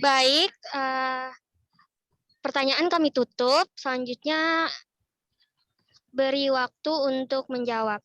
Baik, pertanyaan kami tutup. Selanjutnya beri waktu untuk menjawab.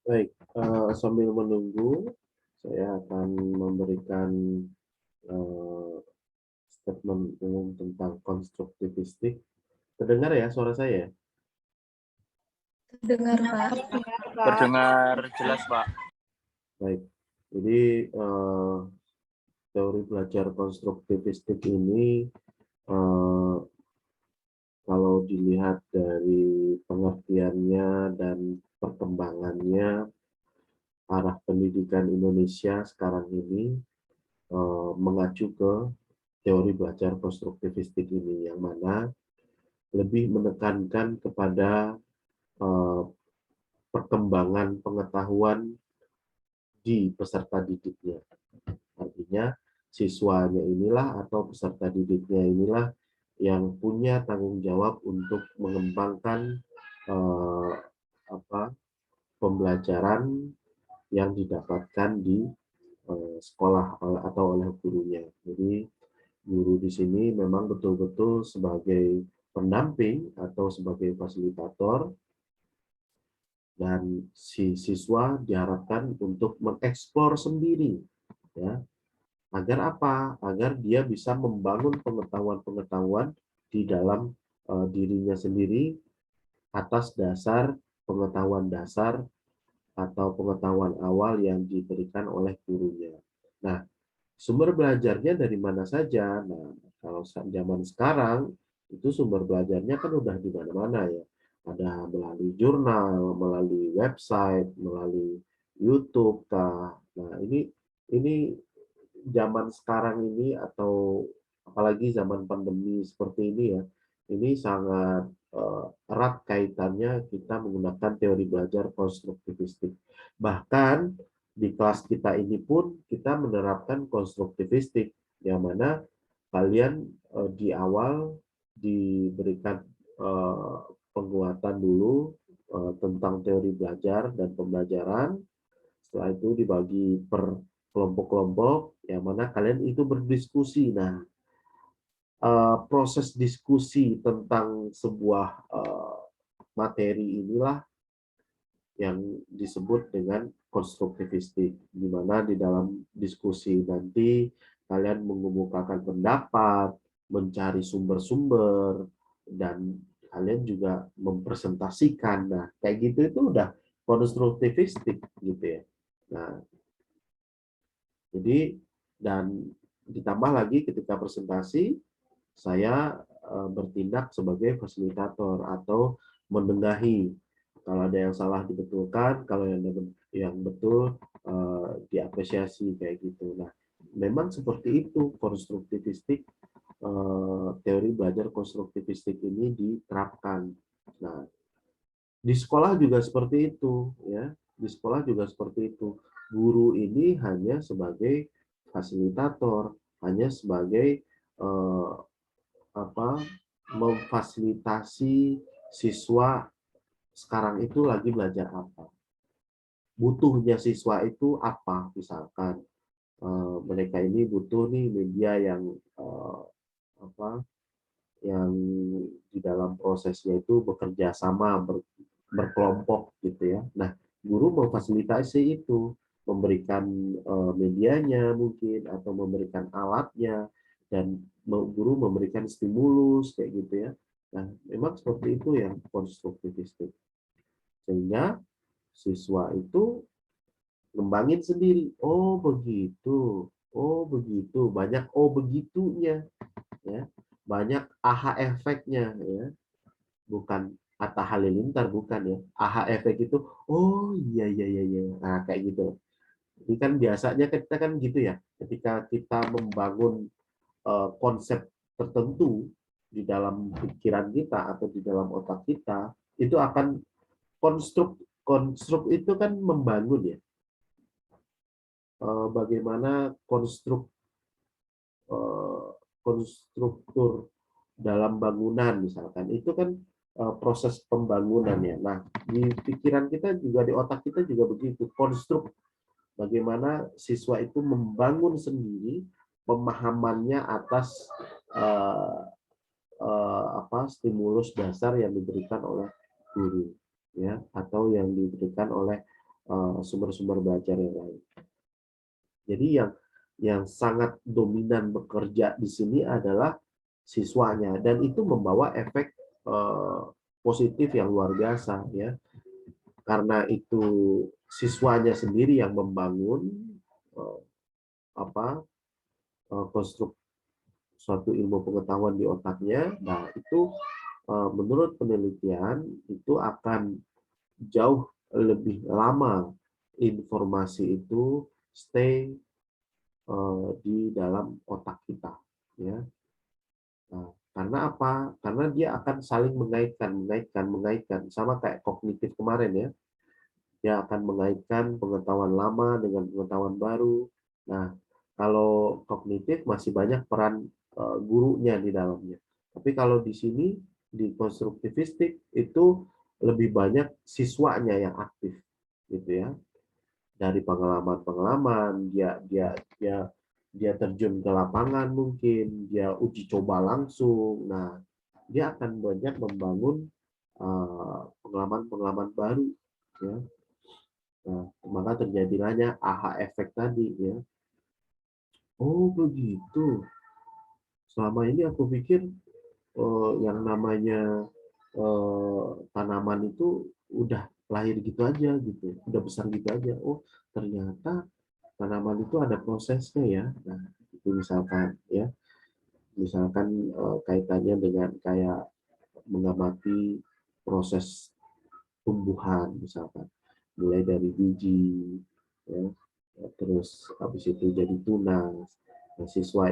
Baik, sambil menunggu, saya akan memberikan statement umum tentang konstruktivistik. Terdengar ya suara saya? Dengar, Pak. Terdengar jelas, Pak. Baik, jadi teori belajar konstruktivistik ini kalau dilihat dari pengertiannya dan perkembangannya, arah pendidikan Indonesia sekarang ini mengacu ke teori belajar konstruktivistik ini, yang mana lebih menekankan kepada perkembangan pengetahuan di peserta didiknya. Artinya, siswanya inilah atau peserta didiknya inilah yang punya tanggung jawab untuk mengembangkan pembelajaran yang didapatkan di sekolah atau oleh gurunya. Jadi guru di sini memang betul-betul sebagai pendamping atau sebagai fasilitator, dan si siswa diharapkan untuk mengeksplor sendiri, ya. Agar apa? Agar dia bisa membangun pengetahuan-pengetahuan di dalam dirinya sendiri atas dasar pengetahuan dasar atau pengetahuan awal yang diberikan oleh gurunya. Nah, sumber belajarnya dari mana saja? Nah, kalau zaman sekarang itu sumber belajarnya kan udah di mana-mana ya. Ada melalui jurnal, melalui website, melalui YouTube. Nah, ini zaman sekarang ini, atau apalagi zaman pandemi seperti ini ya, ini sangat erat kaitannya kita menggunakan teori belajar konstruktivistik. Bahkan di kelas kita ini pun kita menerapkan konstruktivistik, yang mana kalian di awal diberikan penguatan dulu tentang teori belajar dan pembelajaran. Setelah itu dibagi per kelompok-kelompok, yang mana kalian itu berdiskusi. Nah, proses diskusi tentang sebuah materi inilah yang disebut dengan konstruktivistik, di mana di dalam diskusi nanti kalian mengemukakan pendapat, mencari sumber-sumber, dan kalian juga mempresentasikan. Nah, kayak gitu itu udah konstruktivistik gitu ya. Nah, jadi dan ditambah lagi ketika presentasi saya bertindak sebagai fasilitator atau menengahi. Kalau ada yang salah dibetulkan, kalau yang betul diapresiasi kayak gitu. Nah, memang seperti itu konstruktivistik, teori belajar konstruktivistik ini diterapkan. Nah, di sekolah juga seperti itu, ya. Di sekolah juga seperti itu. Guru ini hanya sebagai fasilitator, hanya sebagai apa memfasilitasi siswa sekarang itu lagi belajar apa, butuhnya siswa itu apa, misalkan mereka ini butuh nih media yang apa yang di dalam prosesnya itu bekerja sama berkelompok gitu ya. Nah, guru memfasilitasi itu, memberikan medianya mungkin atau memberikan alatnya dan guru memberikan stimulus kayak gitu ya. Nah, memang seperti itu yang konstruktivistik. Sehingga siswa itu ngembangin sendiri. Oh, begitu. Oh, begitu. Banyak oh begitunya ya. Banyak aha efeknya ya. Bukan Atta Halilintar bukan ya. Aha efek itu oh iya iya iya iya. Nah, kayak gitu. Ini kan biasanya kita kan gitu ya. Ketika kita membangun konsep tertentu di dalam pikiran kita atau di dalam otak kita, itu akan konstruk konstruk itu kan membangun ya. Bagaimana konstruktur dalam bangunan misalkan itu kan proses pembangunannya. Nah, di pikiran kita juga di otak kita juga begitu. Konstruk bagaimana siswa itu membangun sendiri pemahamannya atas stimulus dasar yang diberikan oleh guru ya atau yang diberikan oleh sumber-sumber belajar yang lain. Jadi yang sangat dominan bekerja di sini adalah siswanya dan itu membawa efek positif yang luar biasa ya. Karena itu siswanya sendiri yang membangun konstruk suatu ilmu pengetahuan di otaknya. Nah, itu menurut penelitian itu akan jauh lebih lama informasi itu stay di dalam otak kita ya. Nah, karena apa? Karena dia akan saling mengaitkan sama kayak kognitif kemarin ya. Dia akan mengaitkan pengetahuan lama dengan pengetahuan baru. Nah, kalau kognitif masih banyak peran gurunya di dalamnya. Tapi kalau di sini di konstruktivistik itu lebih banyak siswanya yang aktif gitu ya. Dari pengalaman-pengalaman dia terjun ke lapangan mungkin, dia uji coba langsung. Nah, dia akan banyak membangun pengalaman-pengalaman baru ya. Nah, maka terjadilahnya aha efek tadi ya. Oh, begitu. Selama ini aku pikir yang namanya tanaman itu udah lahir gitu aja gitu, udah besar gitu aja. Oh, ternyata tanaman itu ada prosesnya ya. Nah, itu misalkan ya, misalkan kaitannya dengan kayak mengamati proses tumbuhan misalkan, mulai dari biji, ya, terus habis itu jadi tunas. Nah, siswa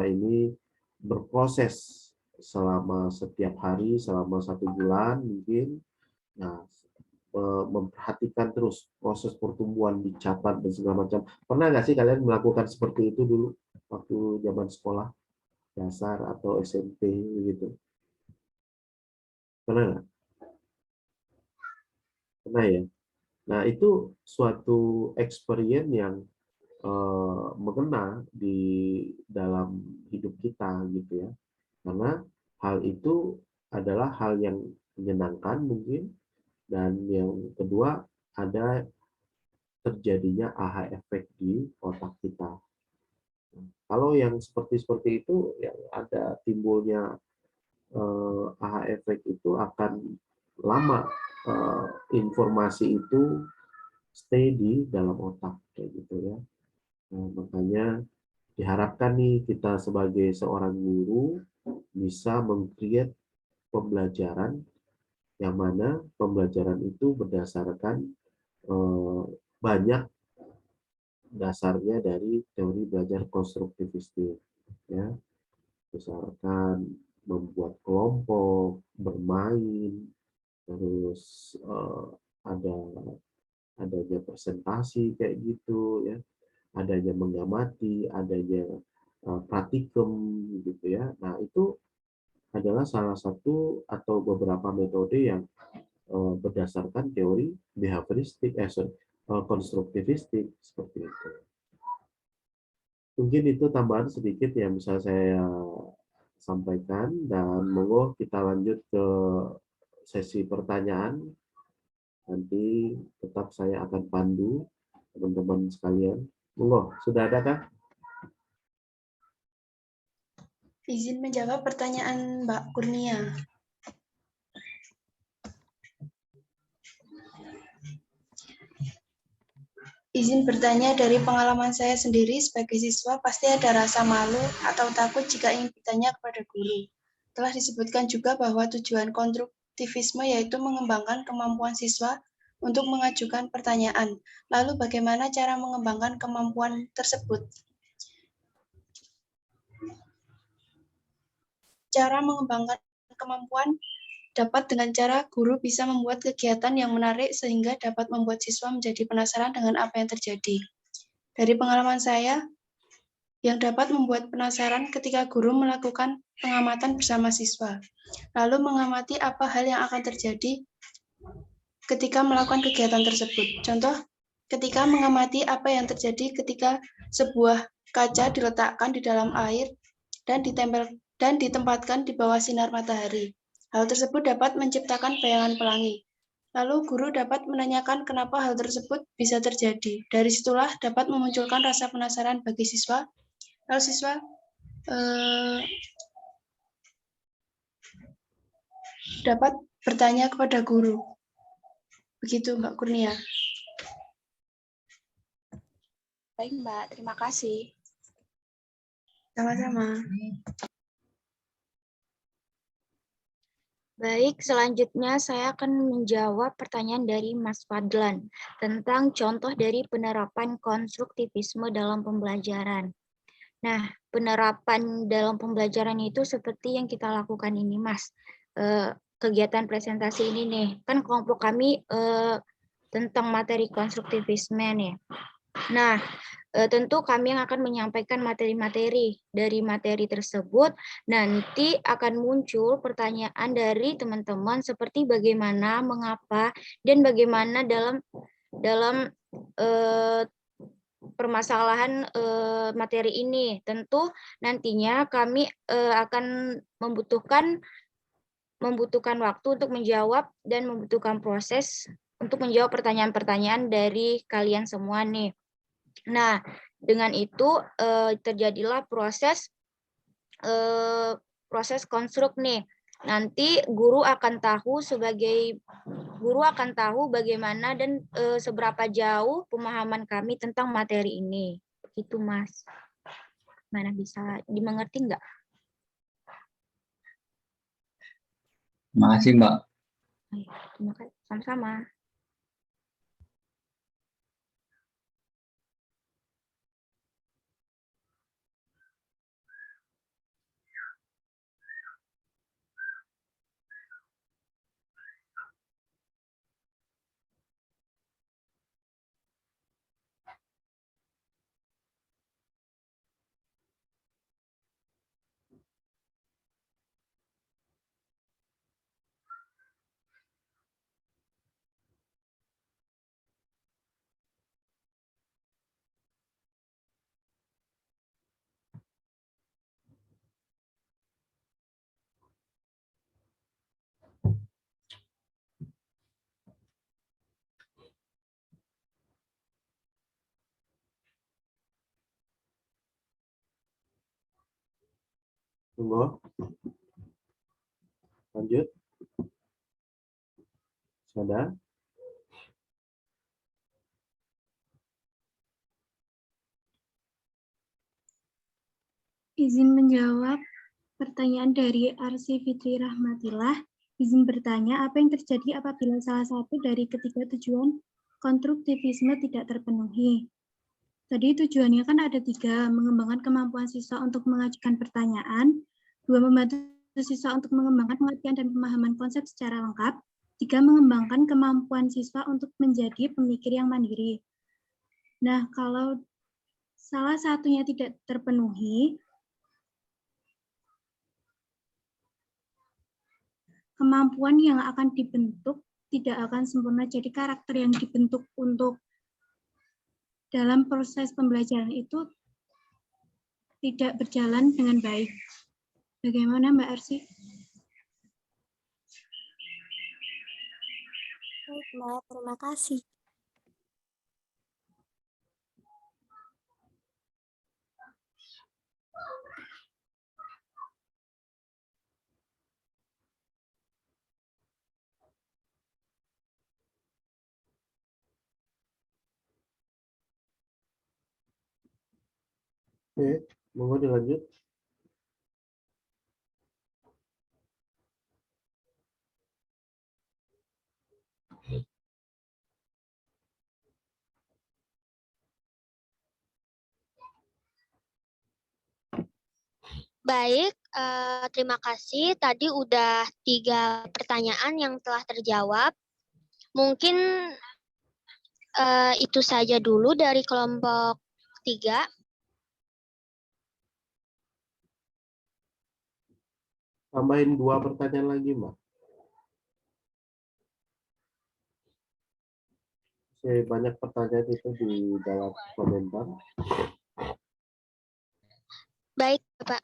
ini berproses selama setiap hari, selama 1 bulan mungkin. Nah, memperhatikan terus proses pertumbuhan, dicatat dan segala macam. Pernah nggak sih kalian melakukan seperti itu dulu waktu zaman sekolah dasar atau SMP gitu? Pernah nggak? Pernah ya. Nah, itu suatu experience yang mengena di dalam hidup kita gitu ya. Karena hal itu adalah hal yang menyenangkan mungkin, dan yang kedua ada terjadinya aha efek di otak kita. Kalau yang seperti itu, yang ada timbulnya AHA efek itu akan lama, informasi itu stay di dalam otak kayak gitu ya. Nah, makanya diharapkan nih kita sebagai seorang guru bisa meng-create pembelajaran yang mana pembelajaran itu berdasarkan banyak dasarnya dari teori belajar konstruktivistik ya, misalkan membuat kelompok, bermain, terus ada adanya presentasi kayak gitu ya, adanya mengamati, adanya praktikum gitu ya. Nah, itu adalah salah satu atau beberapa metode yang berdasarkan teori behavioristik, konstruktivistik seperti itu. Mungkin itu tambahan sedikit yang bisa saya sampaikan, dan monggo kita lanjut ke sesi pertanyaan. Nanti tetap saya akan pandu teman-teman sekalian. Monggo, sudah ada kah? Izin menjawab pertanyaan Mbak Kurnia. Izin bertanya, dari pengalaman saya sendiri sebagai siswa pasti ada rasa malu atau takut jika ingin bertanya kepada guru. Telah disebutkan juga bahwa tujuan konstruktivisme yaitu mengembangkan kemampuan siswa untuk mengajukan pertanyaan. Lalu bagaimana cara mengembangkan kemampuan tersebut? Cara mengembangkan kemampuan dapat dengan cara guru bisa membuat kegiatan yang menarik sehingga dapat membuat siswa menjadi penasaran dengan apa yang terjadi. Dari pengalaman saya, yang dapat membuat penasaran ketika guru melakukan pengamatan bersama siswa, lalu mengamati apa hal yang akan terjadi ketika melakukan kegiatan tersebut. Contoh, ketika mengamati apa yang terjadi ketika sebuah kaca diletakkan di dalam air dan ditempatkan di bawah sinar matahari. Hal tersebut dapat menciptakan bayangan pelangi. Lalu guru dapat menanyakan kenapa hal tersebut bisa terjadi. Dari situlah dapat memunculkan rasa penasaran bagi siswa. Lalu siswa dapat bertanya kepada guru. Begitu Mbak Kurnia. Baik Mbak, terima kasih. Sama-sama. Baik, selanjutnya saya akan menjawab pertanyaan dari Mas Fadlan tentang contoh dari penerapan konstruktivisme dalam pembelajaran. Nah, penerapan dalam pembelajaran itu seperti yang kita lakukan ini, Mas. Kegiatan presentasi ini nih, kan kelompok kami tentang materi konstruktivisme nih. Nah, tentu kami yang akan menyampaikan materi-materi. Dari materi tersebut, nanti akan muncul pertanyaan dari teman-teman seperti bagaimana, mengapa, dan bagaimana dalam permasalahan materi ini. Tentu nantinya kami akan membutuhkan waktu untuk menjawab dan membutuhkan proses untuk menjawab pertanyaan-pertanyaan dari kalian semua nih. Nah, dengan itu terjadilah proses konstruk nih. Nanti guru akan tahu bagaimana dan seberapa jauh pemahaman kami tentang materi ini. Begitu, Mas. Mana bisa dimengerti nggak? Terima kasih, Mbak. Terima kasih. Sama-sama. Monggo. Lanjut. Sudah. Izin menjawab pertanyaan dari Arsi Fitri Rahmatillah. Izin bertanya, apa yang terjadi apabila salah satu dari ketiga tujuan konstruktivisme tidak terpenuhi? Tadi tujuannya kan ada 3, mengembangkan kemampuan siswa untuk mengajukan pertanyaan, 2, membantu siswa untuk mengembangkan pengertian dan pemahaman konsep secara lengkap, 3, mengembangkan kemampuan siswa untuk menjadi pemikir yang mandiri. Nah, kalau salah satunya tidak terpenuhi, kemampuan yang akan dibentuk tidak akan sempurna. Jadi karakter yang dibentuk untuk dalam proses pembelajaran itu tidak berjalan dengan baik. Bagaimana Mbak Arsi? Baik, Mbak, terima kasih. Oke, monggo dilanjut. Baik, terima kasih. Tadi udah 3 pertanyaan yang telah terjawab. Mungkin itu saja dulu dari kelompok 3. Tambahin 2 pertanyaan lagi, Mbak. Banyak pertanyaan itu di dalam komentar. Baik, Bapak.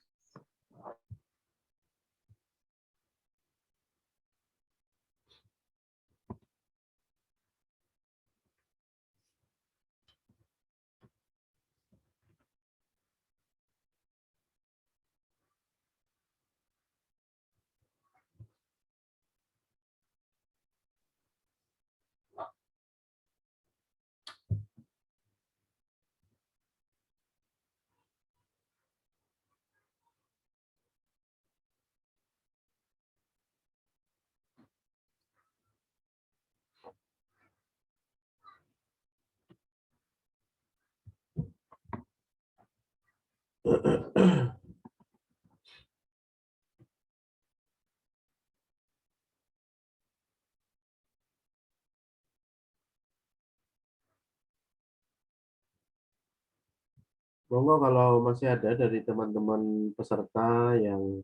Monggo kalau masih ada dari teman-teman peserta yang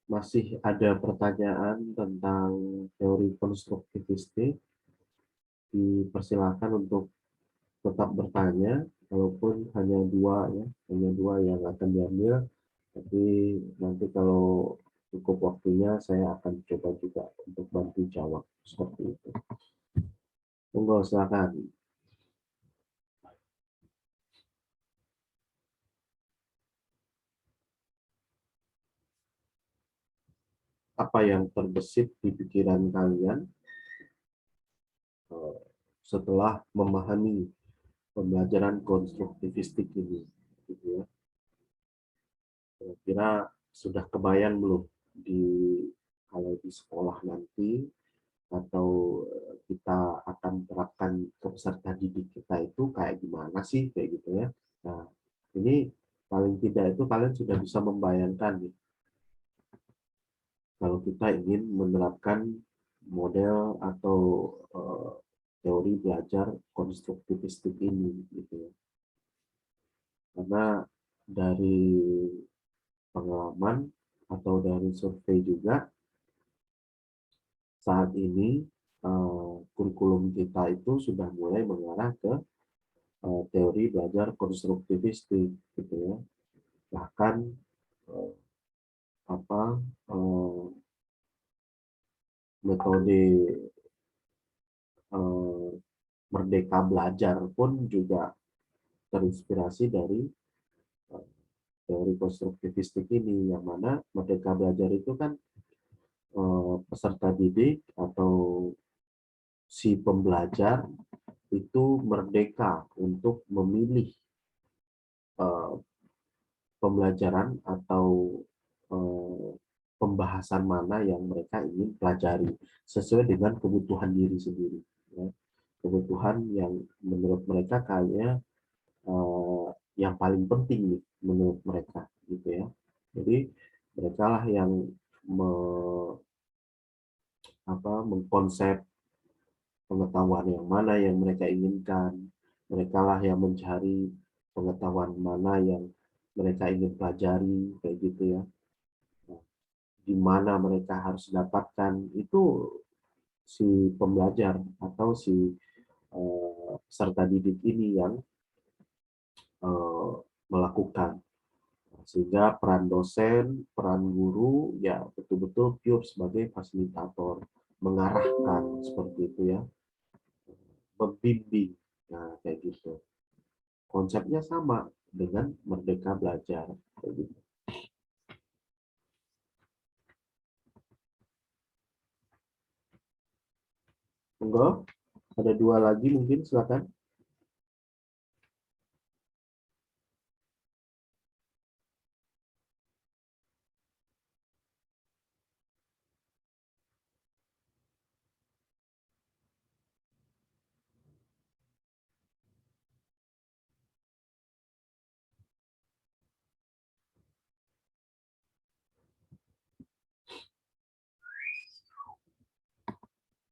masih ada pertanyaan tentang teori konstruktivistik, dipersilakan untuk tetap bertanya, walaupun hanya 2 ya, hanya 2 yang akan diambil. Tapi nanti kalau cukup waktunya, saya akan coba juga untuk bantu jawab seperti itu. Monggo silakan. Apa yang terbesit di pikiran kalian setelah memahami pembelajaran konstruktivistik ini, gitu ya? Kira-kira sudah kebayang belum kalau di sekolah nanti, atau kita akan terapkan ke peserta didik kita itu kayak gimana sih, kayak gitu ya? Nah, ini paling tidak itu kalian sudah bisa membayangkan nih, kalau kita ingin menerapkan model atau teori belajar konstruktivistik ini, gitu ya. Karena dari pengalaman atau dari survei juga, saat ini kurikulum kita itu sudah mulai mengarah ke teori belajar konstruktivistik, gitu ya. Bahkan metode Merdeka Belajar pun juga terinspirasi dari teori konstruktivistik ini, yang mana Merdeka Belajar itu kan peserta didik atau si pembelajar itu merdeka untuk memilih pembelajaran atau pembahasan mana yang mereka ingin pelajari sesuai dengan kebutuhan diri sendiri, ya. Kebutuhan yang menurut mereka kayaknya yang paling penting nih, menurut mereka, gitu ya. Jadi mereka lah yang mengkonsep pengetahuan yang mana yang mereka inginkan. Mereka lah yang mencari pengetahuan mana yang mereka ingin pelajari, kayak gitu ya. Nah, di mana mereka harus dapatkan itu si pembelajar atau si peserta didik ini yang melakukan. Sehingga peran dosen, peran guru ya betul-betul pure sebagai fasilitator, mengarahkan seperti itu ya, membimbing. Nah, kayak gitu. Konsepnya sama dengan Merdeka Belajar, kayak gitu. Monggo, ada 2 lagi mungkin, silakan.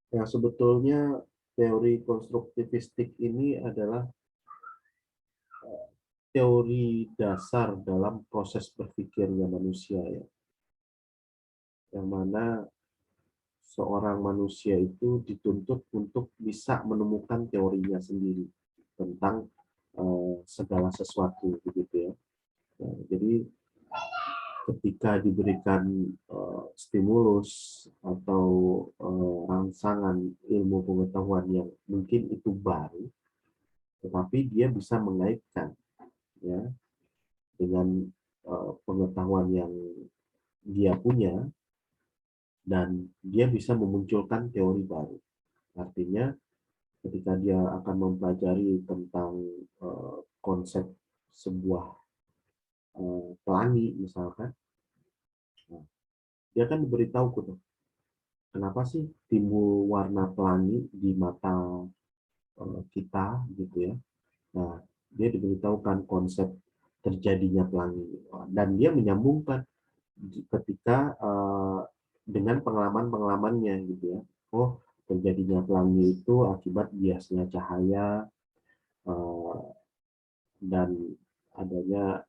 Ya, sebetulnya teori konstruktivistik ini adalah teori dasar dalam proses berpikirnya manusia ya. Yang mana seorang manusia itu dituntut untuk bisa menemukan teorinya sendiri tentang segala sesuatu, begitu ya. Nah, jadi ketika diberikan stimulus atau rangsangan ilmu pengetahuan yang mungkin itu baru, tetapi dia bisa mengaitkan ya dengan pengetahuan yang dia punya, dan dia bisa memunculkan teori baru. Artinya ketika dia akan mempelajari tentang konsep sebuah pelangi misalkan, nah, dia akan diberitahu kenapa sih timbul warna pelangi di mata kita, gitu ya. Nah, dia diberitahukan konsep terjadinya pelangi, dan dia menyambungkan ketika dengan pengalaman-pengalamannya, gitu ya. Oh, terjadinya pelangi itu akibat biasnya cahaya dan adanya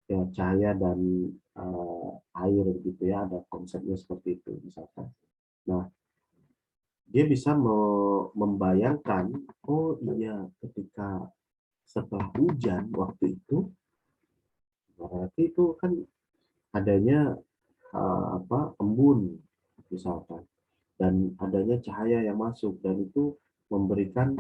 ya, cahaya dan air, gitu ya. Ada konsepnya seperti itu misalkan. Nah, dia bisa membayangkan, oh iya, ketika setelah hujan waktu itu, berarti itu kan adanya embun misalkan, dan adanya cahaya yang masuk, dan itu memberikan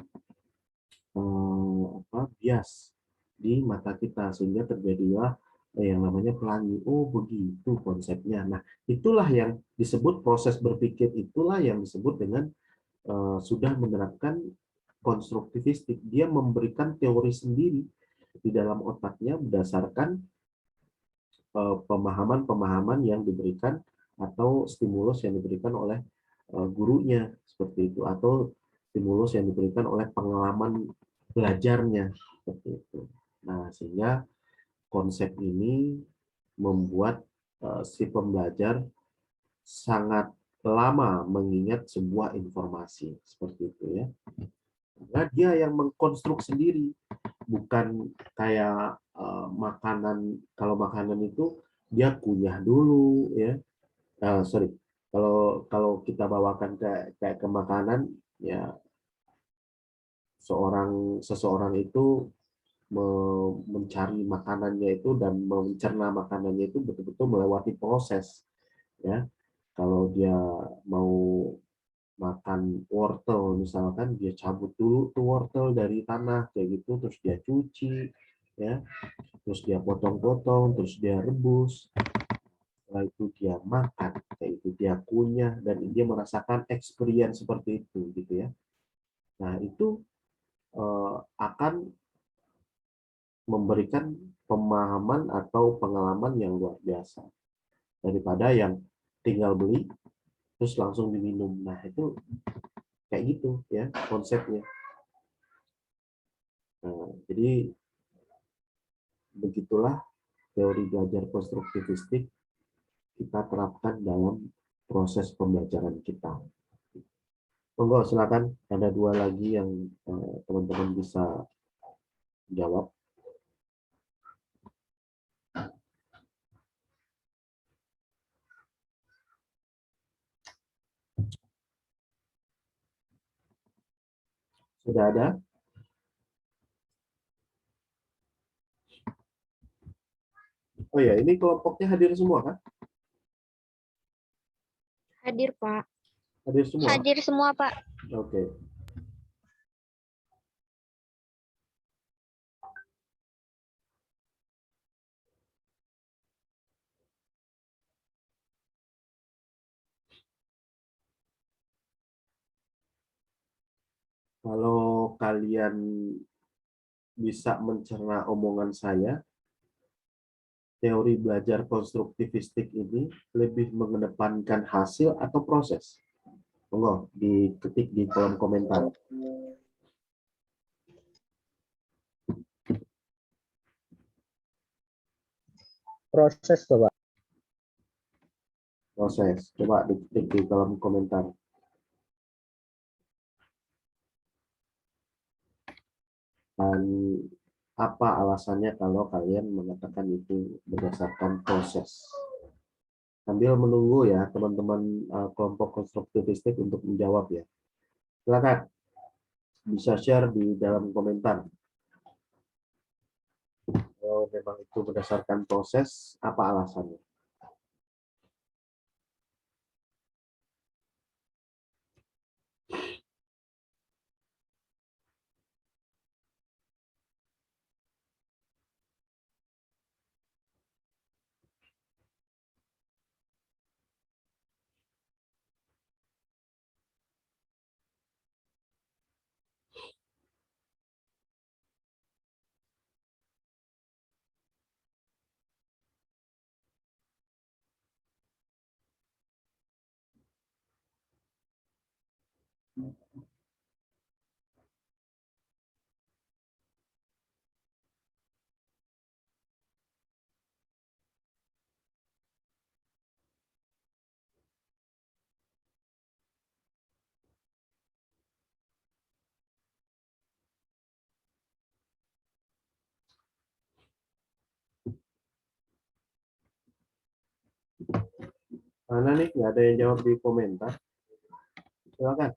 bias di mata kita sehingga terjadilah yang namanya pelangi. Oh, begitu konsepnya. Nah, itulah yang disebut proses berpikir, itulah yang disebut dengan sudah menerapkan konstruktivistik. Dia memberikan teori sendiri di dalam otaknya berdasarkan pemahaman-pemahaman yang diberikan atau stimulus yang diberikan oleh gurunya, seperti itu, atau stimulus yang diberikan oleh pengalaman belajarnya, seperti itu. Nah, sehingga konsep ini membuat si pembelajar sangat lama mengingat sebuah informasi, seperti itu ya. Nah, dia yang mengkonstruk sendiri, bukan kayak makanan. Kalau makanan itu dia kunyah dulu ya. Kalau kita bawakan kayak ke makanan ya, seseorang itu mencari makanannya itu dan mencerna makanannya itu betul-betul melewati proses ya. Kalau dia mau makan wortel misalkan, dia cabut dulu tuh wortel dari tanah kayak gitu, terus dia cuci, ya. Terus dia potong-potong, terus dia rebus, setelah itu dia makan, setelah itu dia kunyah, dan dia merasakan experience seperti itu, gitu ya. Nah, itu akan memberikan pemahaman atau pengalaman yang luar biasa daripada yang tinggal beli terus langsung diminum. Nah, itu kayak gitu ya konsepnya. Nah, jadi begitulah teori belajar konstruktivistik kita terapkan dalam proses pembelajaran kita. Monggo, silakan, ada 2 lagi yang teman-teman bisa jawab. Sudah ada? Oh ya, ini kelompoknya hadir semua kan? Hadir, Pak. Hadir semua? Hadir semua, Pak. Oke. Kalau kalian bisa mencerna omongan saya, teori belajar konstruktivistik ini lebih mengedepankan hasil atau proses? Monggo, diketik di kolom komentar. Proses, Bapak. Proses. Coba diketik di kolom komentar. Dan apa alasannya kalau kalian mengatakan itu berdasarkan proses? Sambil menunggu ya teman-teman kelompok konstruktivistik untuk menjawab ya. Silakan bisa share di dalam komentar. Kalau memang itu berdasarkan proses, apa alasannya? Mana nih, nggak ada yang jawab di komentar. Silakan.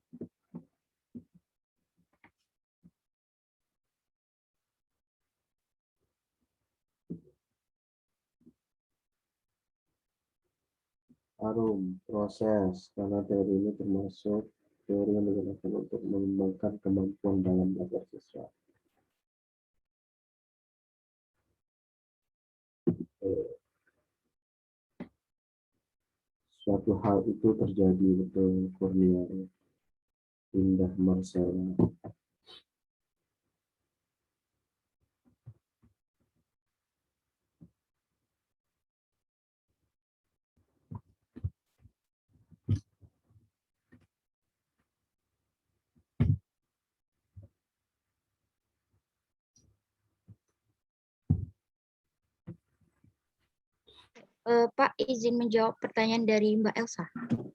Harum, proses, karena teori ini termasuk teori yang digunakan untuk mengembangkan kemampuan dalam belajar siswa. Suatu hal itu terjadi, betul, Kurnia, Indah Marcella. Pak, izin menjawab pertanyaan dari Mbak Elsa.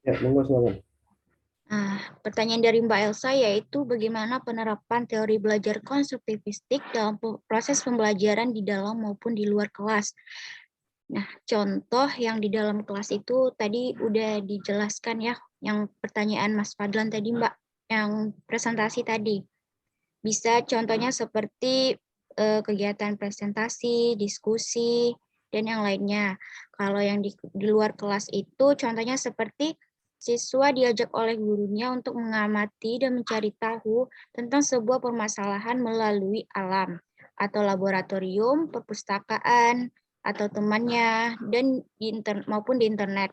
Ya, monggo silakan. Nah, pertanyaan dari Mbak Elsa yaitu bagaimana penerapan teori belajar konstruktivistik dalam proses pembelajaran di dalam maupun di luar kelas. Nah, contoh yang di dalam kelas itu tadi udah dijelaskan ya, yang pertanyaan Mas Fadlan tadi Mbak, yang presentasi tadi. Bisa contohnya seperti kegiatan presentasi, diskusi, dan yang lainnya. Kalau yang di luar kelas itu contohnya seperti siswa diajak oleh gurunya untuk mengamati dan mencari tahu tentang sebuah permasalahan melalui alam. atau laboratorium, perpustakaan, atau temannya, dan maupun di internet.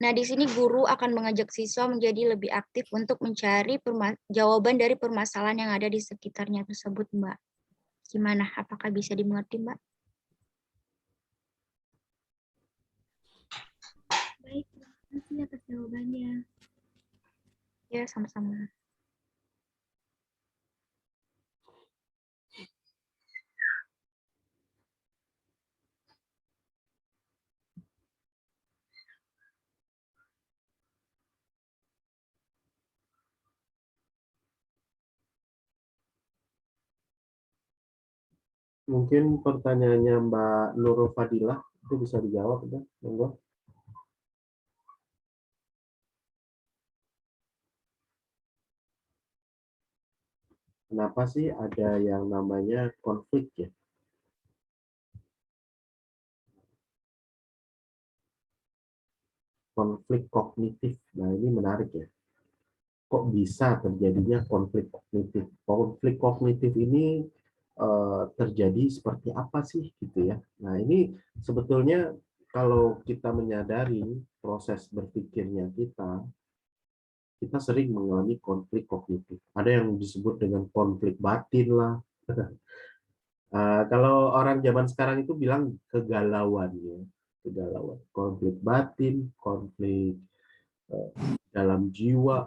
Nah, di sini guru akan mengajak siswa menjadi lebih aktif untuk mencari jawaban dari permasalahan yang ada di sekitarnya tersebut, Mbak. Gimana? Apakah bisa dimengerti, Mbak? Baik, terima kasih atas jawabannya. Ya, sama-sama. Mungkin pertanyaannya Mbak Nurul Fadilah itu bisa dijawab, udah, monggo. Kenapa sih ada yang namanya konflik ya? Konflik kognitif. Nah, ini menarik ya. Kok bisa terjadinya konflik kognitif? Konflik kognitif ini terjadi seperti apa sih gitu ya? Nah, ini sebetulnya kalau kita menyadari proses berpikirnya kita sering mengalami konflik kognitif. Ada yang disebut dengan konflik batin lah. Kalau orang zaman sekarang itu bilang kegalauan ya, kegalauan, konflik batin, konflik dalam jiwa.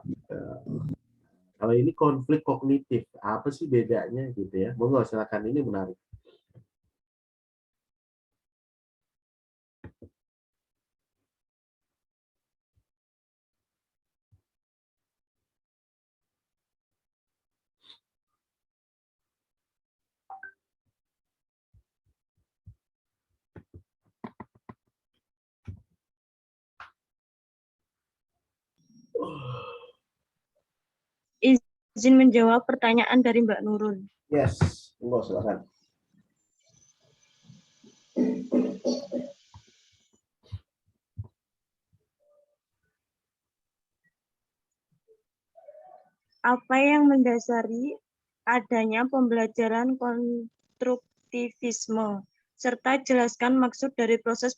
Kalau ini konflik kognitif, apa sih bedanya gitu ya? Monggo silakan, ini menarik. Izin menjawab pertanyaan dari Mbak Nurul. Yes, monggo silakan. Apa yang mendasari adanya pembelajaran konstruktivisme, serta jelaskan maksud dari proses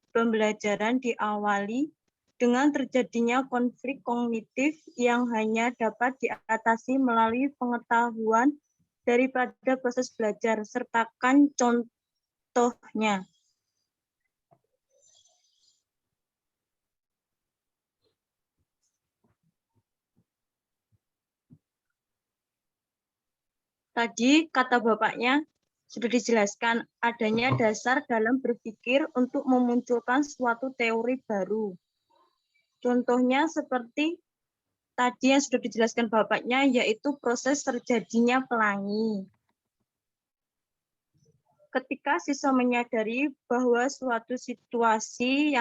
pembelajaran diawali dengan terjadinya konflik kognitif yang hanya dapat diatasi melalui pengetahuan daripada proses belajar, sertakan contohnya. Tadi kata Bapaknya sudah dijelaskan adanya dasar dalam berpikir untuk memunculkan suatu teori baru. Contohnya seperti tadi yang sudah dijelaskan Bapaknya, yaitu proses terjadinya pelangi. Ketika siswa menyadari bahwa suatu situasi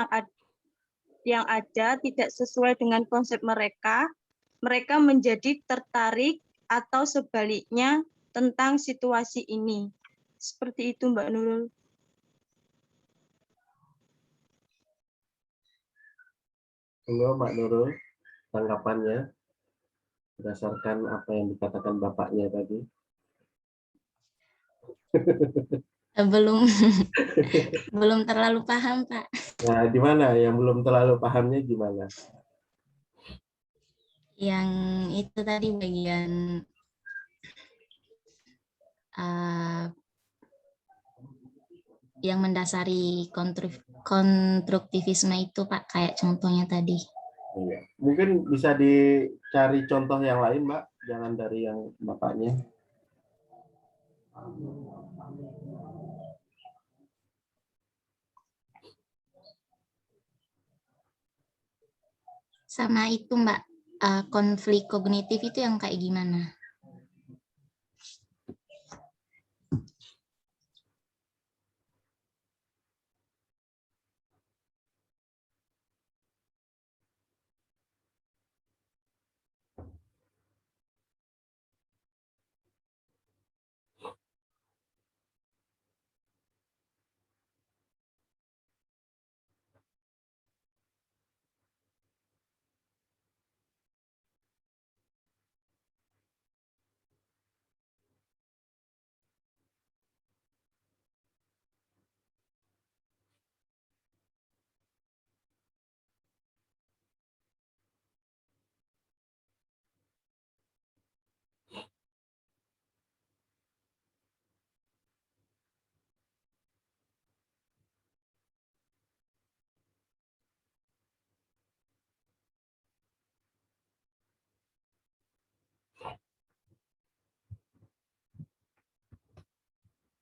yang ada tidak sesuai dengan konsep mereka, mereka menjadi tertarik atau sebaliknya tentang situasi ini. Seperti itu, Mbak Nurul. Monggo Mbak Nurul, tanggapannya berdasarkan apa yang dikatakan Bapaknya tadi. Belum belum terlalu paham, Pak. Nah, di mana yang belum terlalu pahamnya gimana? Yang itu tadi bagian yang mendasari konstruktivisme itu, Pak, kayak contohnya tadi. Iya. Mungkin bisa dicari contoh yang lain, Mbak, jangan dari yang Bapaknya. Sama itu, Mbak, konflik kognitif itu yang kayak gimana?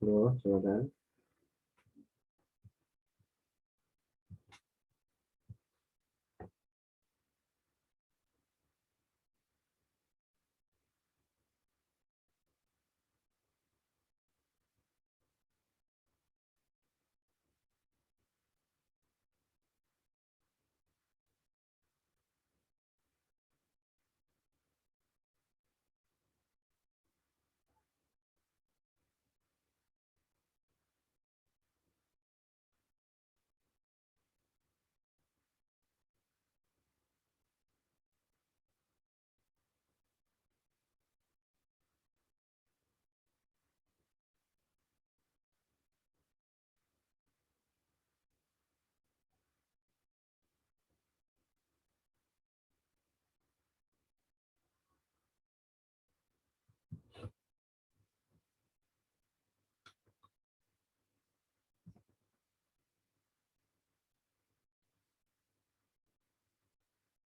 Loh, silakan.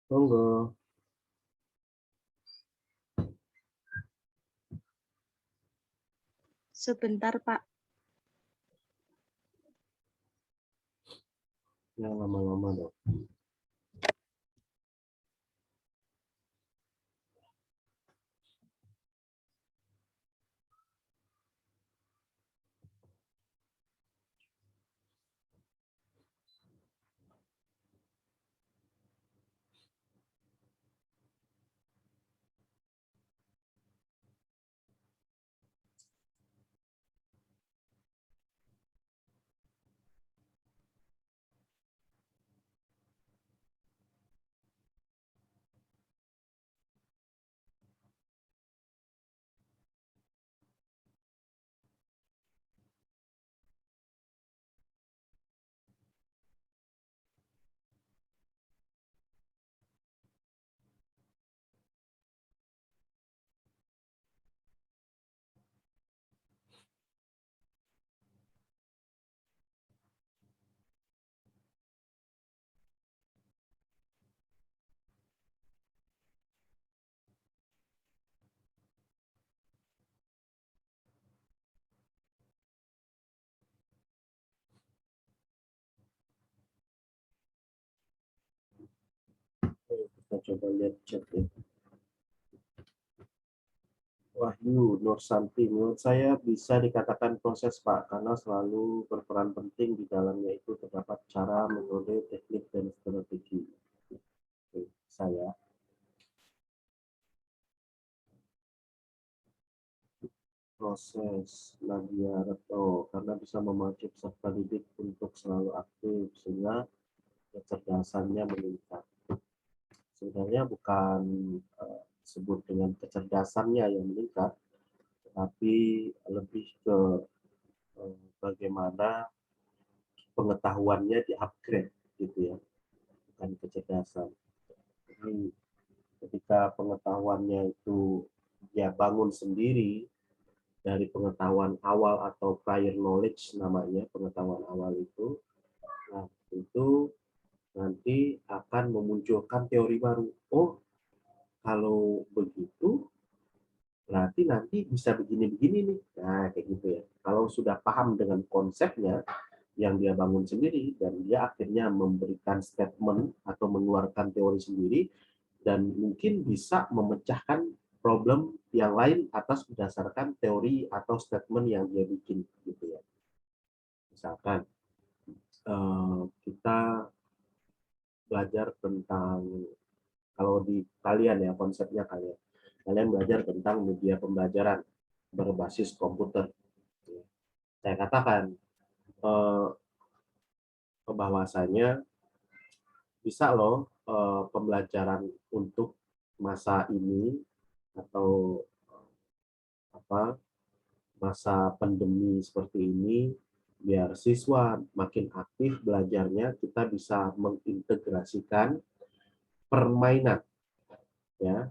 Monggo. Sebentar, Pak. Yang lama-lama dong. Kita coba lihat chat ya. Wahyu Nursanti, menurut saya bisa dikatakan proses Pak, karena selalu berperan penting di dalamnya itu terdapat cara, metode, teknik, dan strategi. Oke, saya proses Nadia Retno, karena bisa memacu peserta didik untuk selalu aktif sehingga kecerdasannya meningkat. Sebenarnya bukan disebut dengan kecerdasannya yang meningkat, tapi lebih ke bagaimana pengetahuannya di-upgrade gitu ya, bukan kecerdasan. Jadi ketika pengetahuannya itu dia bangun sendiri dari pengetahuan awal atau prior knowledge namanya, pengetahuan awal itu, nah itu nanti akan memunculkan teori baru. Oh, kalau begitu berarti nanti bisa begini-begini nih. Nah, kayak gitu ya. Kalau sudah paham dengan konsepnya yang dia bangun sendiri dan dia akhirnya memberikan statement atau mengeluarkan teori sendiri dan mungkin bisa memecahkan problem yang lain atas berdasarkan teori atau statement yang dia bikin gitu ya. Misalkan kita belajar tentang, kalau di kalian ya konsepnya kalian belajar tentang media pembelajaran berbasis komputer. Saya katakan bahwasanya bisa loh pembelajaran untuk masa ini atau masa pandemi seperti ini, biar siswa makin aktif belajarnya, kita bisa mengintegrasikan permainan ya,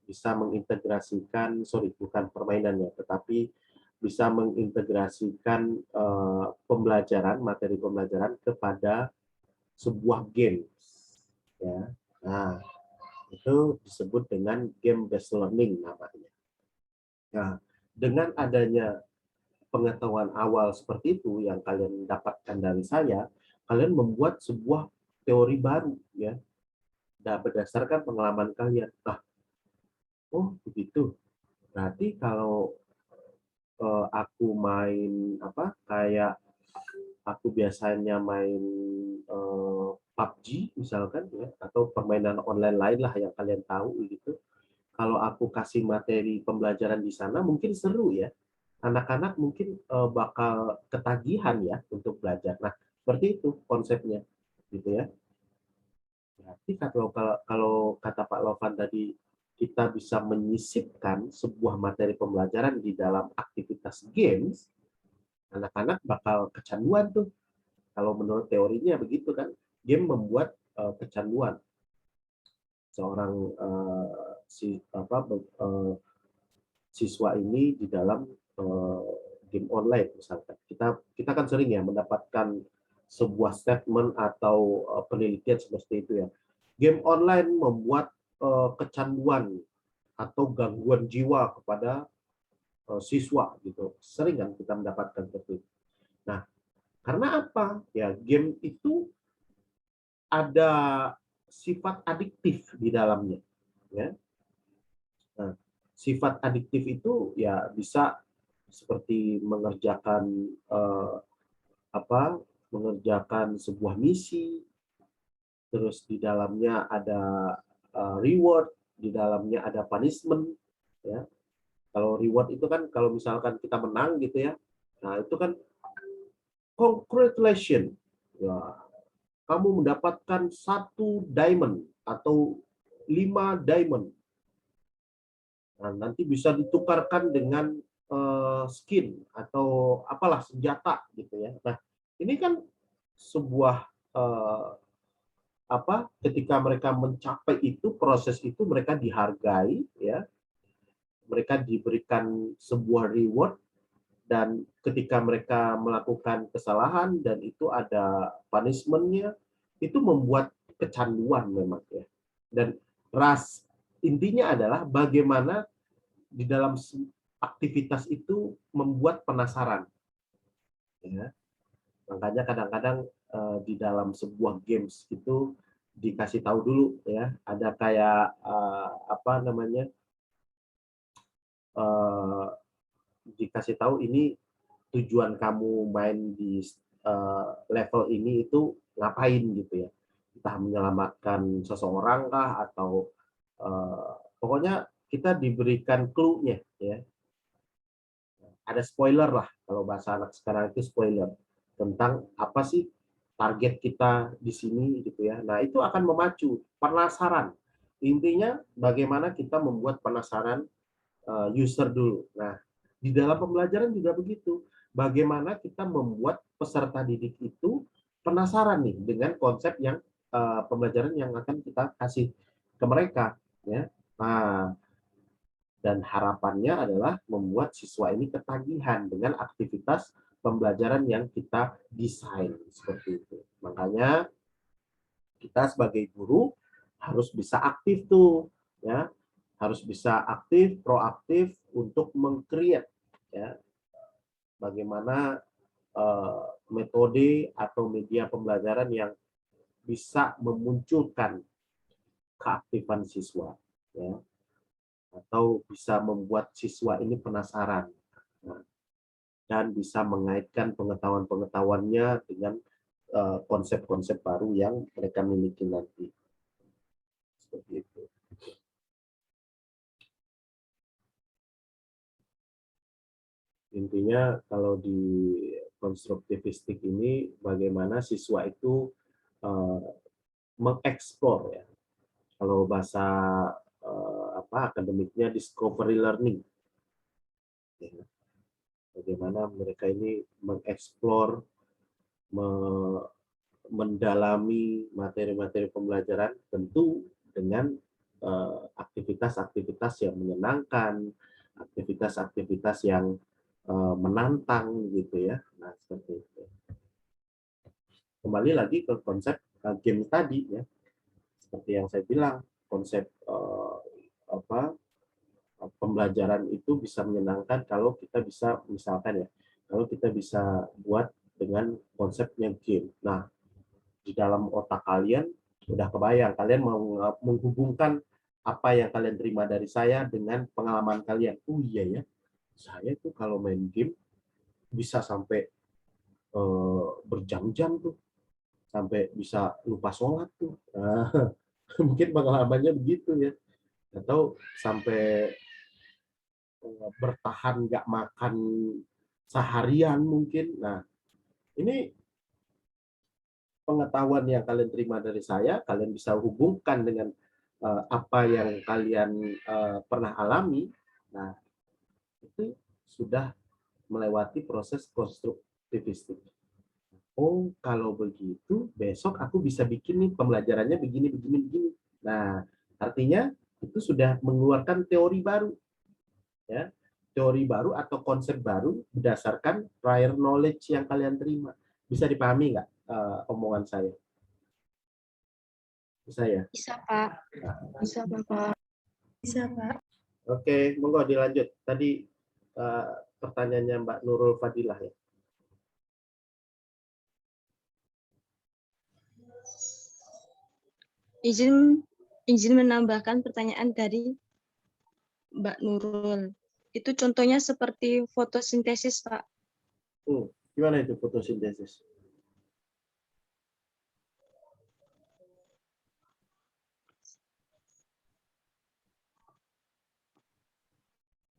bisa mengintegrasikan, bukan permainan ya, tetapi bisa mengintegrasikan pembelajaran, materi pembelajaran kepada sebuah game ya. Nah, itu disebut dengan game based learning namanya. Nah, dengan adanya pengetahuan awal seperti itu yang kalian dapatkan dari saya, kalian membuat sebuah teori baru ya. Dan berdasarkan pengalaman kalian. Nah, oh begitu. Berarti kalau aku main apa kayak aku biasanya main PUBG misalkan ya, atau permainan online lain lah yang kalian tahu gitu. Kalau aku kasih materi pembelajaran di sana mungkin seru ya. Anak-anak mungkin bakal ketagihan ya untuk belajar. Nah, seperti itu konsepnya gitu ya. Berarti kalau kata Pak Lovan tadi, kita bisa menyisipkan sebuah materi pembelajaran di dalam aktivitas games, anak-anak bakal kecanduan tuh. Kalau menurut teorinya begitu kan, game membuat kecanduan. Seorang siswa ini di dalam game online misalkan. Kita kan sering ya mendapatkan sebuah statement atau penelitian seperti itu ya. Game online membuat kecanduan atau gangguan jiwa kepada siswa gitu. Sering kan kita mendapatkan seperti itu. Nah, karena apa? Ya, game itu ada sifat adiktif di dalamnya, ya. Nah, sifat adiktif itu ya bisa seperti mengerjakan mengerjakan sebuah misi, terus di dalamnya ada reward, di dalamnya ada punishment, ya. Kalau reward itu kan kalau misalkan kita menang gitu ya, nah itu kan congratulations, ya, kamu mendapatkan 1 diamond atau 5 diamond. Nah, nanti bisa ditukarkan dengan skin atau apalah senjata gitu ya. Nah, ini kan sebuah ketika mereka mencapai itu, proses itu mereka dihargai ya. Mereka diberikan sebuah reward, dan ketika mereka melakukan kesalahan dan itu ada punishment-nya, itu membuat kecanduan memang ya. Dan intinya adalah bagaimana di dalam aktivitas itu membuat penasaran. Ya. Makanya kadang-kadang di dalam sebuah games itu dikasih tahu dulu ya, ada kayak dikasih tahu ini tujuan kamu main di level ini itu ngapain gitu ya. Entah menyelamatkan seseorang kah atau pokoknya kita diberikan clue-nya ya. Ada spoiler lah kalau bahasa anak sekarang itu spoiler tentang apa sih target kita di sini gitu ya. Nah, itu akan memacu penasaran. Intinya bagaimana kita membuat penasaran user dulu. Nah, di dalam pembelajaran juga begitu. Bagaimana kita membuat peserta didik itu penasaran nih dengan konsep yang pembelajaran yang akan kita kasih ke mereka ya. Nah, dan harapannya adalah membuat siswa ini ketagihan dengan aktivitas pembelajaran yang kita desain seperti itu. Makanya kita sebagai guru harus bisa aktif tuh ya. Harus bisa aktif, proaktif untuk meng-create ya. Bagaimana metode atau media pembelajaran yang bisa memunculkan keaktifan siswa ya, atau bisa membuat siswa ini penasaran dan bisa mengaitkan pengetahuan-pengetahuannya dengan konsep-konsep baru yang mereka miliki nanti. Seperti itu. Intinya kalau di konstruktivistik ini bagaimana siswa itu mengeksplor ya. Kalau bahasa akademiknya discovery learning. Ya. Bagaimana mereka ini mengeksplor, mendalami materi-materi pembelajaran tentu dengan aktivitas-aktivitas yang menyenangkan, aktivitas-aktivitas yang menantang gitu ya. Nah, seperti itu. Kembali lagi ke konsep game tadi ya. Seperti yang saya bilang, konsep pembelajaran itu bisa menyenangkan kalau kita bisa misalkan ya, Kalau kita bisa buat dengan konsepnya game. Nah, di dalam otak kalian udah kebayang, kalian mau menghubungkan apa yang kalian terima dari saya dengan pengalaman kalian. Oh iya ya, saya tuh kalau main game bisa sampai berjam-jam tuh, sampai bisa lupa sholat tuh. Nah, mungkin pengalamannya begitu ya, atau sampai bertahan nggak makan seharian mungkin. Nah, ini pengetahuan yang kalian terima dari saya, kalian bisa hubungkan dengan apa yang kalian pernah alami. Nah, itu sudah melewati proses konstruktivistik. Oh, kalau begitu, besok aku bisa bikin nih pembelajarannya begini, begini, begini. Nah, artinya itu sudah mengeluarkan teori baru. Ya, teori baru atau konsep baru berdasarkan prior knowledge yang kalian terima. Bisa dipahami nggak omongan saya? Bisa ya? Bisa, Pak. Bisa, Bapak. Bisa, Pak. Oke, monggo dilanjut. Tadi pertanyaannya Mbak Nurul Fadilah ya. Izin menambahkan pertanyaan dari Mbak Nurul. Itu contohnya seperti fotosintesis, Pak. Gimana itu fotosintesis?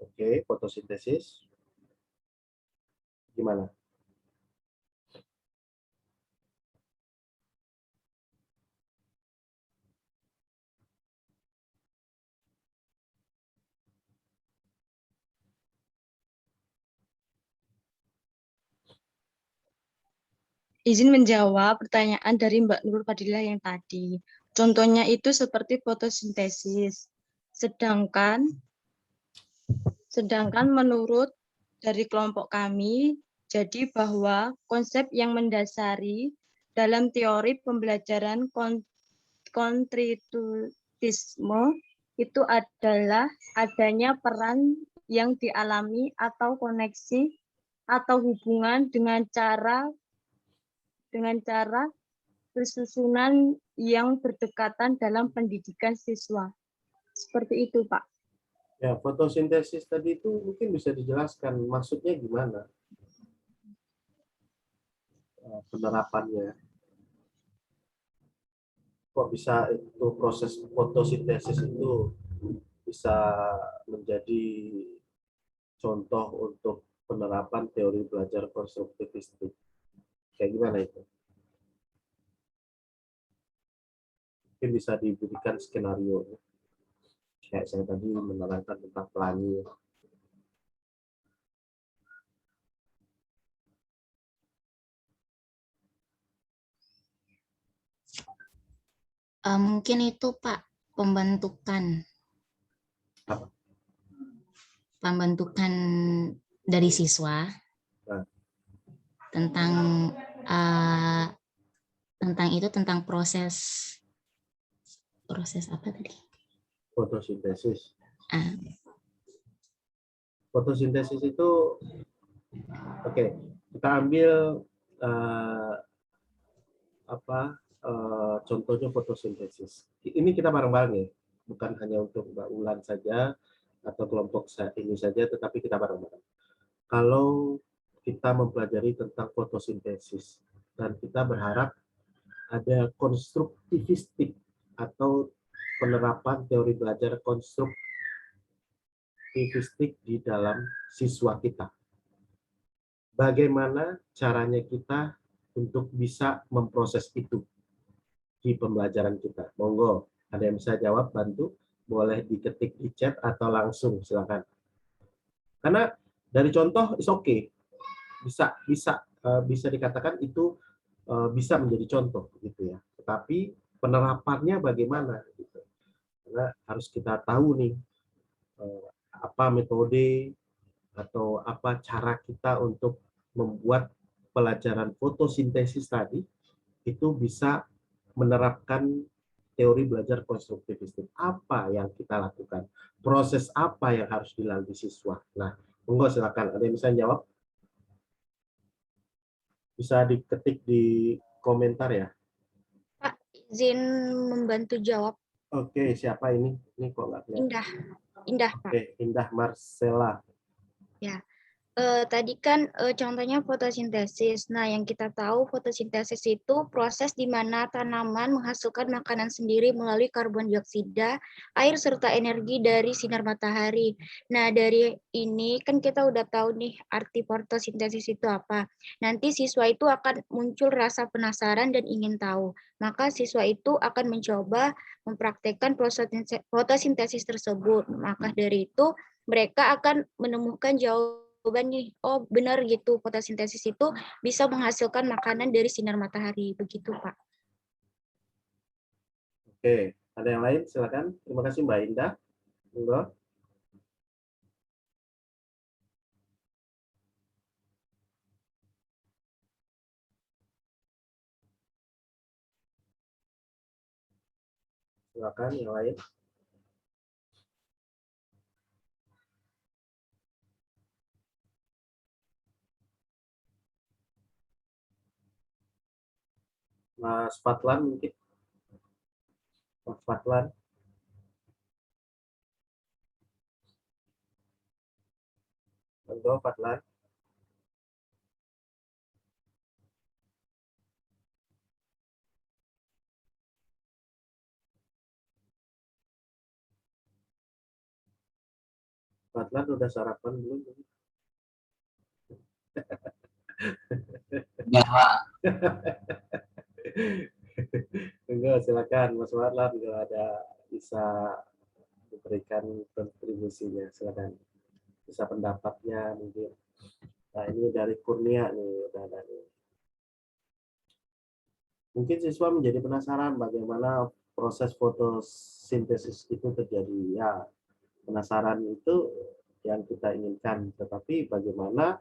Oke, fotosintesis. Gimana? Izin menjawab pertanyaan dari Mbak Nurul Fadilah yang tadi. Contohnya itu seperti fotosintesis. Sedangkan menurut dari kelompok kami, jadi bahwa konsep yang mendasari dalam teori pembelajaran konstruktivisme itu adalah adanya peran yang dialami atau koneksi atau hubungan dengan cara bersusunan yang berdekatan dalam pendidikan siswa. Seperti itu, Pak. Ya, fotosintesis tadi itu mungkin bisa dijelaskan maksudnya gimana? Penerapannya. Kok bisa itu proses fotosintesis itu bisa menjadi contoh untuk penerapan teori belajar konstruktivistik? Kayak gimana itu? Mungkin bisa diberikan skenario. Kayak saya tadi menerangkan tentang pelangi. Mungkin itu Pak, pembentukan dari siswa tentang tentang proses apa tadi? Fotosintesis. Fotosintesis itu, oke, kita ambil contohnya fotosintesis. Ini kita bareng-bareng ya, bukan hanya untuk Mbak Ulan saja atau kelompok ini saja, tetapi kita bareng-bareng. Kalau kita mempelajari tentang fotosintesis dan kita berharap ada konstruktivistik atau penerapan teori belajar konstruktivistik di dalam siswa kita. Bagaimana caranya kita untuk bisa memproses itu di pembelajaran kita? Monggo, ada yang bisa jawab, bantu, boleh diketik di chat atau langsung, silakan. Karena dari contoh is okay, bisa dikatakan itu bisa menjadi contoh, gitu ya. Tetapi penerapannya bagaimana? Gitu. Karena harus kita tahu nih apa metode atau apa cara kita untuk membuat pelajaran fotosintesis tadi itu bisa menerapkan teori belajar konstruktivistik. Apa yang kita lakukan? Proses apa yang harus dilalui siswa? Nah, monggo silakan. Ada yang bisa jawab? Bisa diketik di komentar ya. Pak, izin membantu jawab. Oke, siapa ini? Ini kok nggak kelihatan. Indah, Pak. Oke, Indah Marcella. Ya. Tadi kan contohnya fotosintesis. Nah, yang kita tahu fotosintesis itu proses di mana tanaman menghasilkan makanan sendiri melalui karbon dioksida, air, serta energi dari sinar matahari. Nah, dari ini kan kita udah tahu nih arti fotosintesis itu apa. Nanti siswa itu akan muncul rasa penasaran dan ingin tahu. Maka siswa itu akan mencoba mempraktekkan fotosintesis tersebut. Maka dari itu mereka akan menemukan jawaban nih, oh benar gitu, fotosintesis itu bisa menghasilkan makanan dari sinar matahari. Begitu, Pak. Oke, ada yang lain? Silakan. Terima kasih Mbak Indah. Monggo. Silakan yang lain. Mas Fatlan mungkin. Mas Fatlan. Monggo Fatlan. Fatlan udah sarapan belum? Ya, Pak. Enggak, silakan Mas Fatlan kalau ada bisa memberikan kontribusinya, silakan. Bisa pendapatnya mungkin. Nah, ini dari Kurnia nih, udah ada nih. Mungkin siswa menjadi penasaran bagaimana proses fotosintesis itu terjadi. Ya, penasaran itu yang kita inginkan, tetapi bagaimana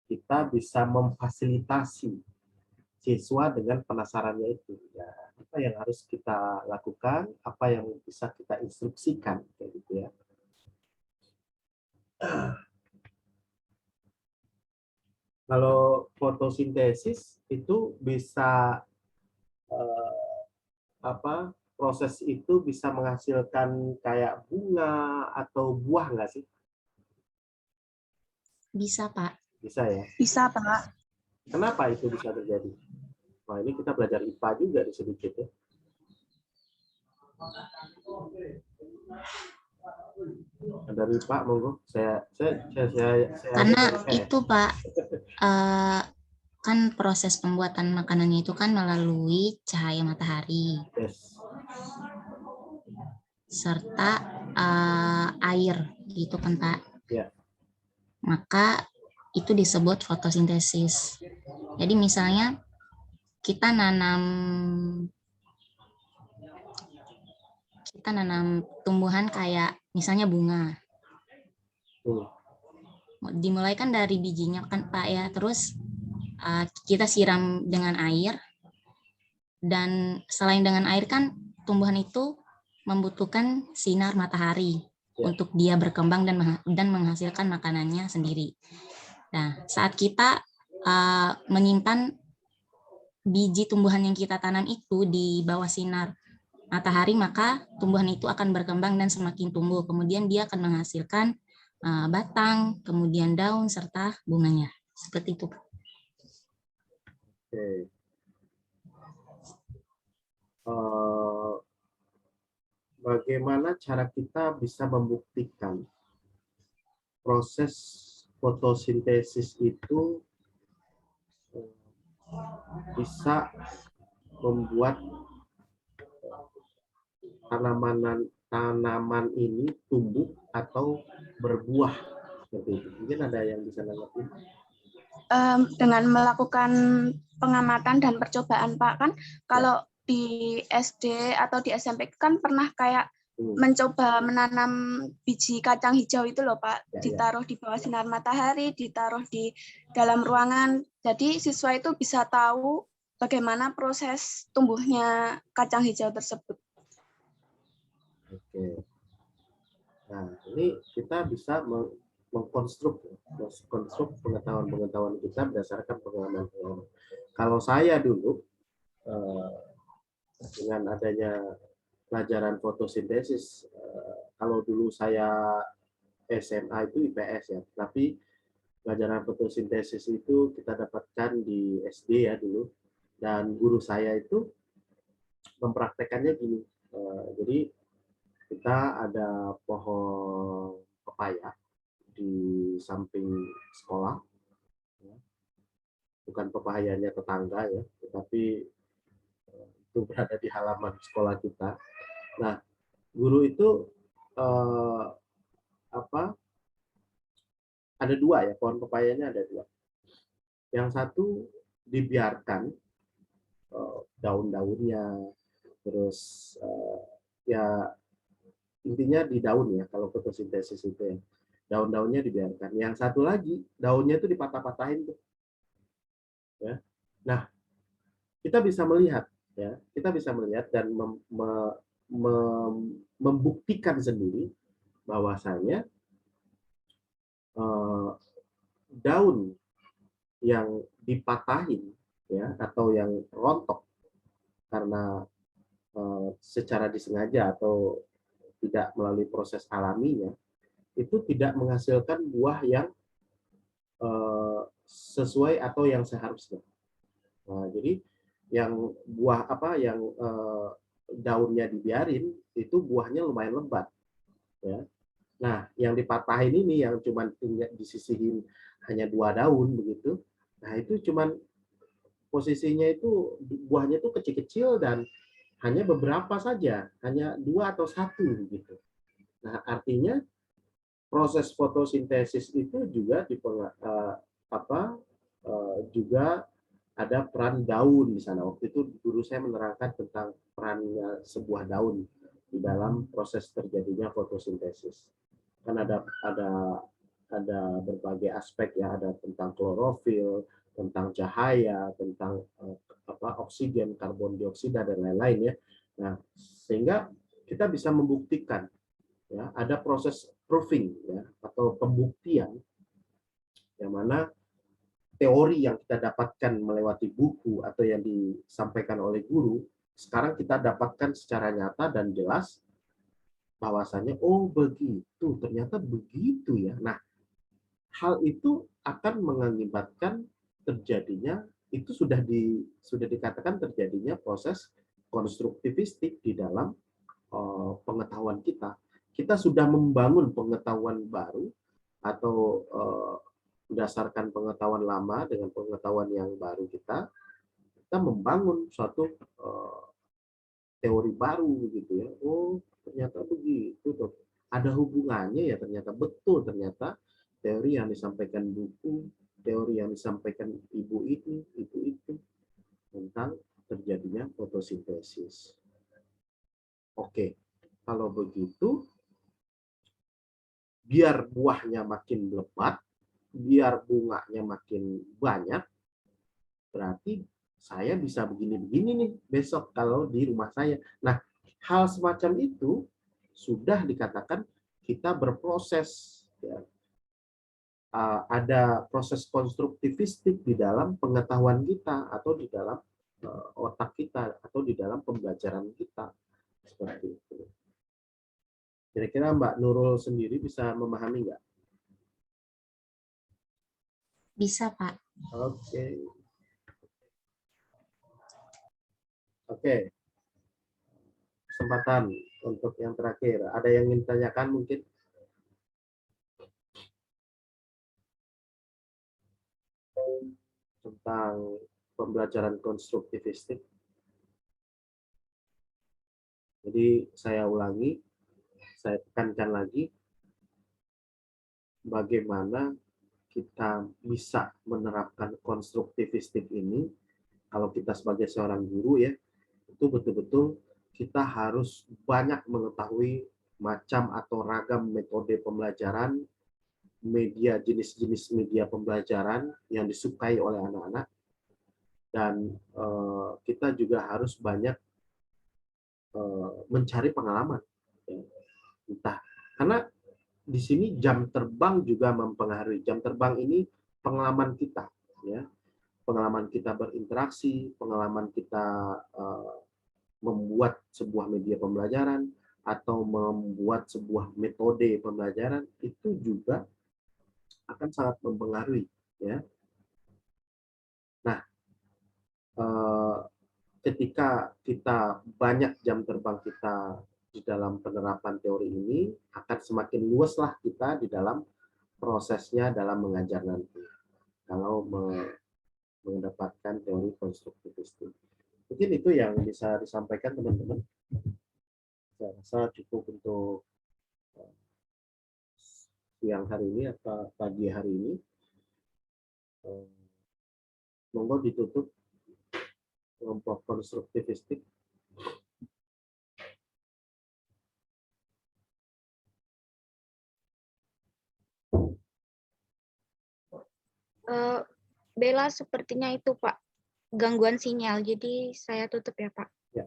kita bisa memfasilitasi siswa dengan penasarannya itu. Ya, apa yang harus kita lakukan, apa yang bisa kita instruksikan, kayak gitu ya. Kalau fotosintesis itu bisa proses itu bisa menghasilkan kayak bunga atau buah nggak sih? Bisa, Pak. Bisa ya? Bisa, Pak. Kenapa itu bisa terjadi? Nah, ini kita belajar IPA juga di sedikit ya. Dari Pak, monggo. Saya Karena itu Pak, kan proses pembuatan makanannya itu kan melalui cahaya matahari. Yes. Serta air gitu kan Pak. Ya. Maka itu disebut fotosintesis. Jadi misalnya kita nanam tumbuhan kayak misalnya bunga. Dimulai kan dari bijinya kan Pak ya, terus kita siram dengan air, dan selain dengan air kan tumbuhan itu membutuhkan sinar matahari untuk dia berkembang dan menghasilkan makanannya sendiri. Nah, saat kita menyimpan biji tumbuhan yang kita tanam itu di bawah sinar matahari, maka tumbuhan itu akan berkembang dan semakin tumbuh. Kemudian dia akan menghasilkan batang, kemudian daun, serta bunganya. Seperti itu. Oke. Bagaimana cara kita bisa membuktikan proses fotosintesis itu bisa membuat tanaman ini tumbuh atau berbuah seperti itu? Mungkin ada yang bisa nanggapi. Dengan melakukan pengamatan dan percobaan Pak, kan kalau di SD atau di SMP kan pernah kayak mencoba menanam biji kacang hijau itu loh Pak, ditaruh di bawah sinar matahari, ditaruh di dalam ruangan. Jadi siswa itu bisa tahu bagaimana proses tumbuhnya kacang hijau tersebut. Oke. Nah, ini kita bisa mengkonstruk pengetahuan kita berdasarkan pengalaman. Kalau saya dulu dengan adanya pelajaran fotosintesis, kalau dulu saya SMA itu IPS ya, tapi pelajaran fotosintesis itu kita dapatkan di SD ya dulu, dan guru saya itu mempraktekannya gini. Jadi kita ada pohon pepaya di samping sekolah, bukan pepayanya tetangga ya, tetapi itu berada di halaman sekolah kita. Nah, guru itu ada dua ya, pohon pepayanya ada dua. Yang satu dibiarkan daun-daunnya, terus ya intinya di daun ya, kalau fotosintesis itu ya, daun-daunnya dibiarkan. Yang satu lagi, daunnya itu dipatah-patahin tuh. Ya. Nah, kita bisa melihat ya, kita bisa melihat dan membuktikan sendiri bahwasanya daun yang dipatahin ya atau yang rontok karena secara disengaja atau tidak melalui proses alaminya, itu tidak menghasilkan buah yang sesuai atau yang seharusnya. Nah, jadi yang buah yang daunnya dibiarin itu buahnya lumayan lebat, ya. Nah, yang dipatahin ini yang cuman disisihin hanya 2 daun begitu. Nah, itu cuman posisinya itu buahnya itu kecil-kecil dan hanya beberapa saja, hanya 2 atau 1 gitu. Nah, artinya proses fotosintesis itu juga juga ada peran daun di sana. Waktu itu guru saya menerangkan tentang perannya sebuah daun di dalam proses terjadinya fotosintesis. Kan ada berbagai aspek ya, ada tentang klorofil, tentang cahaya, tentang oksigen, karbon dioksida dan lain-lain ya. Nah, sehingga kita bisa membuktikan ya, ada proses proving ya atau pembuktian yang mana teori yang kita dapatkan melewati buku atau yang disampaikan oleh guru sekarang kita dapatkan secara nyata dan jelas bahwasanya oh begitu, ternyata begitu ya. Nah, hal itu akan mengakibatkan terjadinya, itu sudah dikatakan terjadinya proses konstruktivistik di dalam pengetahuan kita. Kita sudah membangun pengetahuan baru atau berdasarkan pengetahuan lama dengan pengetahuan yang baru kita membangun suatu teori baru gitu ya. Oh, ternyata begitu tuh. Ada hubungannya ya, ternyata betul, ternyata teori yang disampaikan buku, teori yang disampaikan ibu itu tentang terjadinya fotosintesis. Oke, kalau begitu, biar buahnya makin lebat, biar bunganya makin banyak, berarti saya bisa begini-begini nih besok kalau di rumah saya. Nah, hal semacam itu sudah dikatakan kita berproses. Ya. Ada proses konstruktivistik di dalam pengetahuan kita atau di dalam otak kita atau di dalam pembelajaran kita seperti itu. Kira-kira Mbak Nurul sendiri bisa memahami nggak? Bisa, Pak. Oke. Kesempatan untuk yang terakhir. Ada yang ingin tanyakan mungkin? Tentang pembelajaran konstruktivistik. Jadi saya ulangi, saya tekankan lagi, bagaimana kita bisa menerapkan konstruktivistik ini. Kalau kita sebagai seorang guru ya, itu betul-betul kita harus banyak mengetahui macam atau ragam metode pembelajaran, media, jenis-jenis media pembelajaran yang disukai oleh anak-anak, dan kita juga harus banyak mencari pengalaman. Entah karena di sini jam terbang juga mempengaruhi. Jam terbang ini pengalaman kita, ya, pengalaman kita berinteraksi, pengalaman kita membuat sebuah media pembelajaran atau membuat sebuah metode pembelajaran, itu juga akan sangat mempengaruhi, ya. Nah, ketika kita banyak jam terbang kita di dalam penerapan teori ini, akan semakin luaslah kita di dalam prosesnya dalam mengajar nanti. Kalau mendapatkan teori konstruktivistik. Mungkin itu yang bisa disampaikan teman-teman. Saya rasa cukup untuk siang hari ini atau pagi hari ini. Monggo ditutup kelompok konstruktivistik. Bella, sepertinya itu Pak, gangguan sinyal, jadi saya tutup ya Pak. Ya.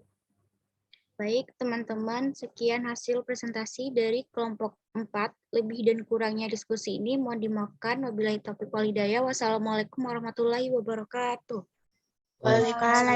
Baik teman-teman, sekian hasil presentasi dari kelompok 4. Lebih dan kurangnya diskusi ini mohon dimaafkan. Wabillahi taufiq wal hidayah. Wassalamualaikum warahmatullahi wabarakatuh. Waalaikumsalam.